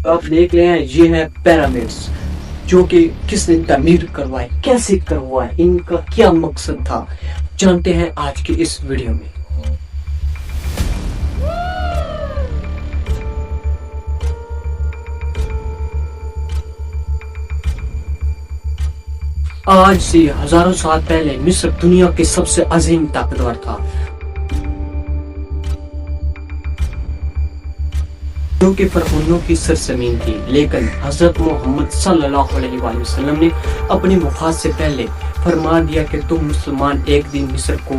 آپ دیکھ لیں یہ ہے پیرامڈس جو کہ کس نے تعمیر کروائے، کیسے کروائے، ان کا کیا مقصد تھا، جانتے ہیں آج کی اس ویڈیو میں۔ آج سے ہزاروں سال پہلے مصر دنیا کے سب سے عظیم طاقتور تھا، جو کہ فرعونوں کی سرزمین تھی، لیکن حضرت محمد صلی اللہ علیہ وآلہ وسلم نے اپنی وفات سے پہلے فرما دیا کہ تم مسلمان ایک دن مصر کو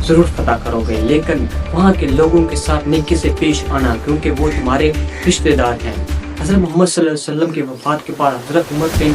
ضرور فتح کرو گے، لیکن وہاں کے لوگوں کے ساتھ نیکی سے پیش آنا کیونکہ وہ تمہارے رشتہ دار ہیں۔ حضرت محمد صلی اللہ علیہ وسلم کی وفات کے بعد حضرت عمر بن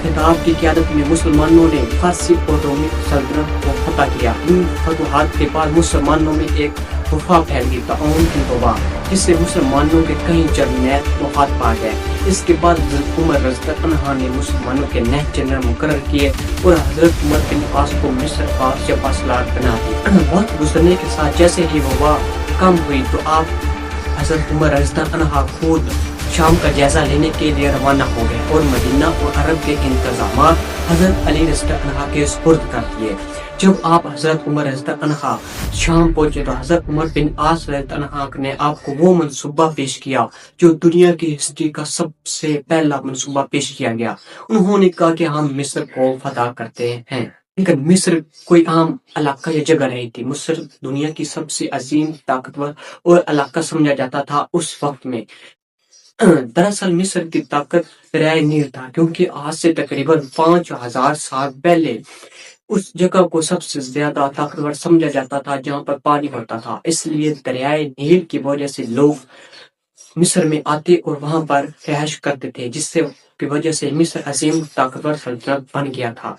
خطاب کی قیادت میں مسلمانوں نے فارسی اور رومی سلطنت کو فتح کیا۔ ان فتوحات کے بعد مسلمانوں میں ایک وبا پھیل گئی، طاعون کی وبا، جس سے مسلمانوں کے کئی جرنیل وفات پا گئے۔ اس کے بعد حضرت عمر رضی اللہ عنہ نے مسلمانوں کے نئے جنرل مقرر کیے اور حضرت عمر بن عاص کو مصر کا چپاسلار بنا دیا۔ وقت گزرنے کے ساتھ جیسے ہی وبا کم ہوئی تو آپ حضرت عمر رضی اللہ عنہ خود شام کا جائزہ لینے کے لیے روانہ ہو گئے اور مدینہ اور عرب کے انتظامات حضرت علی رضی اللہ عنہ کے سپرد کر دیے۔ جب آپ حضرت عمر رضی اللہ عنہ شام پہنچے تو حضرت عمر بن عاص رضی اللہ عنہ نے آپ کو وہ منصوبہ پیش کیا جو دنیا کی ہسٹری کا سب سے پہلا منصوبہ پیش کیا گیا۔ انہوں نے کہا کہ ہم مصر کو فتح کرتے ہیں، لیکن مصر کوئی عام علاقہ یا جگہ نہیں تھی۔ مصر دنیا کی سب سے عظیم، طاقتور اور علاقہ سمجھا جاتا تھا اس وقت میں۔ دراصل مصر کی طاقت دریائے نیل تھا، کیونکہ آج سے تقریباً 5000 سال پہلے اس جگہ کو سب سے زیادہ طاقتور سمجھا جاتا تھا جہاں پر پانی ہوتا تھا۔ اس لیے دریائے نیل کی وجہ سے لوگ مصر میں آتے اور وہاں پر رہائش کرتے تھے، جس کی وجہ سے مصر عظیم طاقتور سلطنت بن گیا تھا۔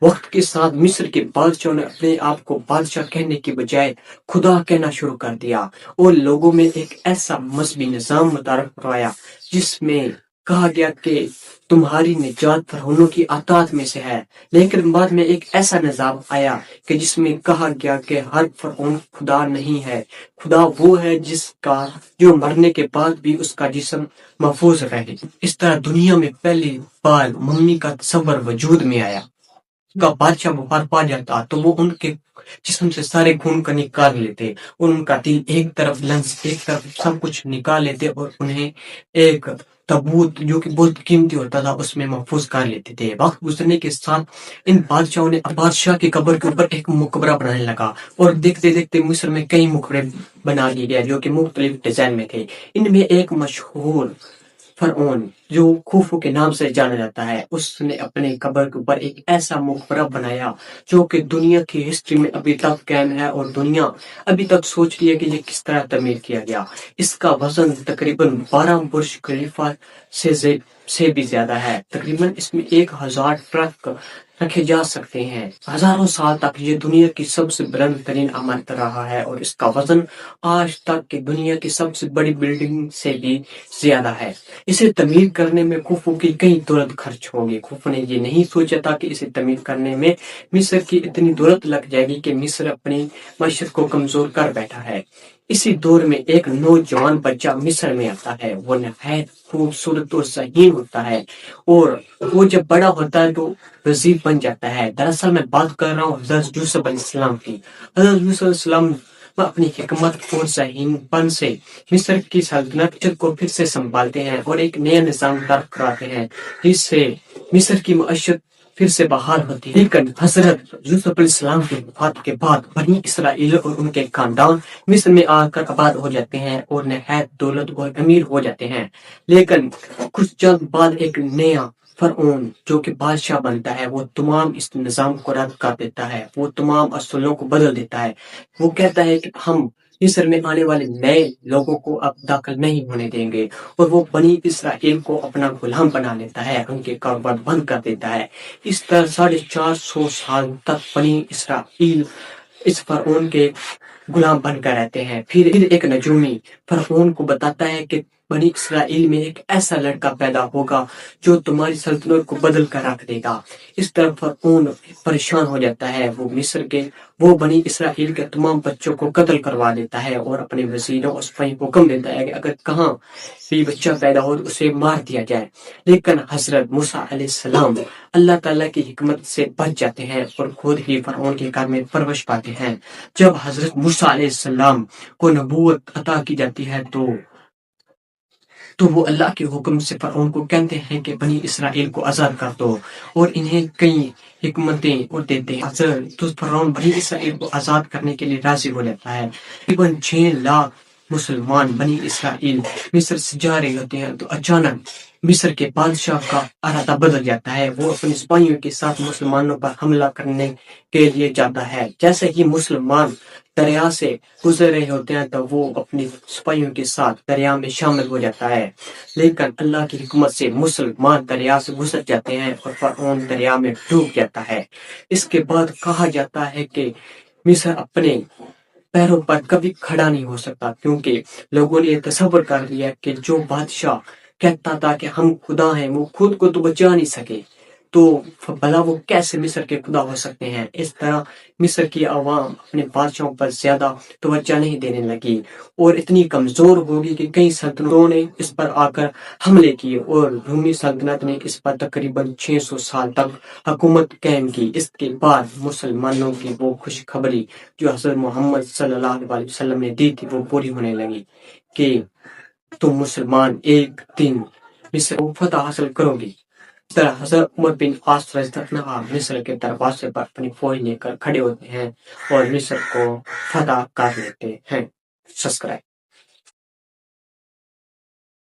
وقت کے ساتھ مصر کے بادشاہوں نے اپنے آپ کو بادشاہ کہنے کی بجائے خدا کہنا شروع کر دیا اور لوگوں میں ایک ایسا مذہبی نظام متعارف کروایا جس میں کہا گیا کہ تمہاری نجات فرعونوں کی اطاعت میں سے ہے، لیکن بعد میں ایک ایسا نظام آیا کہ جس میں کہا گیا کہ ہر فرعون خدا نہیں ہے، خدا وہ ہے جس کا جو مرنے کے بعد بھی اس کا جسم محفوظ رہے۔ اس طرح دنیا میں پہلی بار ممی کا تصور وجود میں آیا۔ کا بادشاہ وفات پا جاتا تو وہ ان کے جسم سے سارے خون کا نکال لیتے اور ان کا دل ایک طرف، لنز ایک طرف، سب کچھ نکال لیتے اور انہیں ایک تابوت جو کہ بہت قیمتی ہوتا تھا اس میں محفوظ کر لیتے تھے۔ وقت گزرنے کے ساتھ ان بادشاہوں نے بادشاہ کی قبر کے اوپر ایک مقبرہ بنانے لگا اور دیکھتے دیکھتے مصر میں کئی مقبرے بنا لیے گئے جو کہ مختلف ڈیزائن میں تھے۔ ان میں ایک مشہور فرعون جو خوفو کے نام سے جانا جاتا ہے، اس نے اپنے قبر کے اوپر ایک ایسا مقبرہ بنایا جو کہ دنیا کی ہسٹری میں ابھی تک قائم ہے اور دنیا ابھی تک سوچ رہی ہے کہ یہ کس طرح تعمیر کیا گیا۔ اس کا وزن تقریباً 12 برج خلیفہ سے بھی زیادہ ہے۔ تقریباً اس میں 1000 ٹرک رکھے جا سکتے ہیں۔ ہزاروں سال تک یہ دنیا کی سب سے بلند ترین عمارت رہا ہے اور اس کا وزن آج تک کی دنیا کی سب سے بڑی بلڈنگ سے بھی زیادہ ہے۔ اسے تعمیر کرنے میں خوفو کی کئی دولت خرچ ہوگی۔ خوفو نے یہ نہیں سوچا تھا کہ اسے تعمیر کرنے میں مصر کی اتنی دولت لگ جائے گی کہ مصر اپنی معیشت کو کمزور کر بیٹھا ہے۔ اسی دور میں ایک نوجوان بچہ مصر میں آتا ہے، وہ نہایت خوبصورت اور ذہین ہوتا ہے اور وہ جب بڑا ہوتا ہے تو وزیر بن جاتا ہے۔ دراصل میں بات کر رہا ہوں حضرت یوسف علیہ السلام کی۔ حضرت یوسف علیہ السلام اپنی حکمت اور ذہین پن سے مصر کی سلطنت کو پھر سے سنبھالتے ہیں اور ایک نیا نظام طرف کراتے ہیں جس سے مصر کی معیشت پھر سے بحال ہوتی ہے۔ لیکن حضرت یوسف علیہ السلام کی وفات کے بعد بنی اسرائیل اور ان کے خاندان مصر میں آ کر آباد ہو جاتے ہیں اور نہایت دولت اور امیر ہو جاتے ہیں۔ لیکن کچھ جلد بعد ایک نیا فرعون جو کہ بادشاہ بنتا ہے، وہ تمام اس نظام کو رد کر دیتا ہے، وہ تمام اصولوں کو بدل دیتا ہے۔ وہ کہتا ہے کہ ہم مصر میں آنے والے نئے لوگوں کو اب داخل نہیں ہونے دیں گے اور وہ بنی اسرائیل کو اپنا غلام بنا لیتا ہے، ان کے کاروبار بند کر دیتا ہے۔ اس طرح 450 سال تک بنی اسرائیل اس فرعون کے غلام بن کر رہتے ہیں۔ پھر ایک نجومی فرعون کو بتاتا ہے کہ بنی اسرائیل میں ایک ایسا لڑکا پیدا ہوگا جو تمہاری سلطنت کو بدل کر رکھ دے گا۔ اس طرح فرعون پریشان ہو جاتا ہے، وہ مصر کے وہ بنی اسرائیل کے تمام بچوں کو قتل کروا دیتا ہے اور اپنے وزیروں اور سپاہیوں کو حکم دیتا ہے کہ اگر کہاں بھی بچہ پیدا ہو تو اسے مار دیا جائے۔ لیکن حضرت موسیٰ علیہ السلام اللہ تعالیٰ کی حکمت سے بچ جاتے ہیں اور خود ہی فرعون کے گھر میں پرورش پاتے ہیں۔ جب حضرت موسیٰ علیہ السلام کو نبوت عطا کی جاتی ہے تو وہ اللہ کے حکم سے فرعون کو کہتے ہیں کہ بنی اسرائیل کو آزاد کر دو اور انہیں کئی حکمتیں اور دیتے ہیں۔ تو فرعون بنی اسرائیل کو آزاد کرنے کے لیے راضی ہو جاتا ہے۔ تقریباً 6 لاکھ مسلمان بنی اسرائیل مصر سے جا رہے ہوتے ہیں تو اچانک مصر کے بادشاہ کا ارادہ بدل جاتا ہے، وہ اپنے سپاہیوں کے ساتھ مسلمانوں پر حملہ کرنے کے لیے جاتا ہے۔ جیسے ہی مسلمان دریا سے گزر رہے ہوتے ہیں تو وہ اپنے سپاہیوں کے ساتھ دریا میں شامل ہو جاتا ہے، لیکن اللہ کی حکمت سے مسلمان دریا سے گزر جاتے ہیں اور فرعون دریا میں ڈوب جاتا ہے۔ اس کے بعد کہا جاتا ہے کہ مصر اپنے پیروں پر کبھی کھڑا نہیں ہو سکتا، کیونکہ لوگوں نے یہ تصور کر لیا کہ جو بادشاہ کہتا تھا کہ ہم خدا ہیں وہ خود کو تو بچا نہیں سکے، تو بھلا وہ کیسے مصر کے خدا ہو سکتے ہیں۔ اس طرح مصر کی عوام اپنے بادشاہوں پر زیادہ توجہ نہیں دینے لگی اور اتنی کمزور ہوگی کہ کئی سلطنتوں نے اس پر آ کر حملے کیے اور رومی سلطنت نے اس پر تقریباً 600 سال تک حکومت قائم کی۔ اس کے بعد مسلمانوں کی وہ خوشخبری جو حضرت محمد صلی اللہ علیہ وسلم نے دی تھی وہ پوری ہونے لگی کہ تم مسلمان ایک دن مصر کو فتح حاصل کرو گی۔ اس طرح حضرت عمر بن عاص رضی اللہ عنہ مصر کے دروازے پر اپنی فوج لے کر کھڑے ہوتے ہیں اور مصر کو فتح کر لیتے ہیں۔ سبسکرائب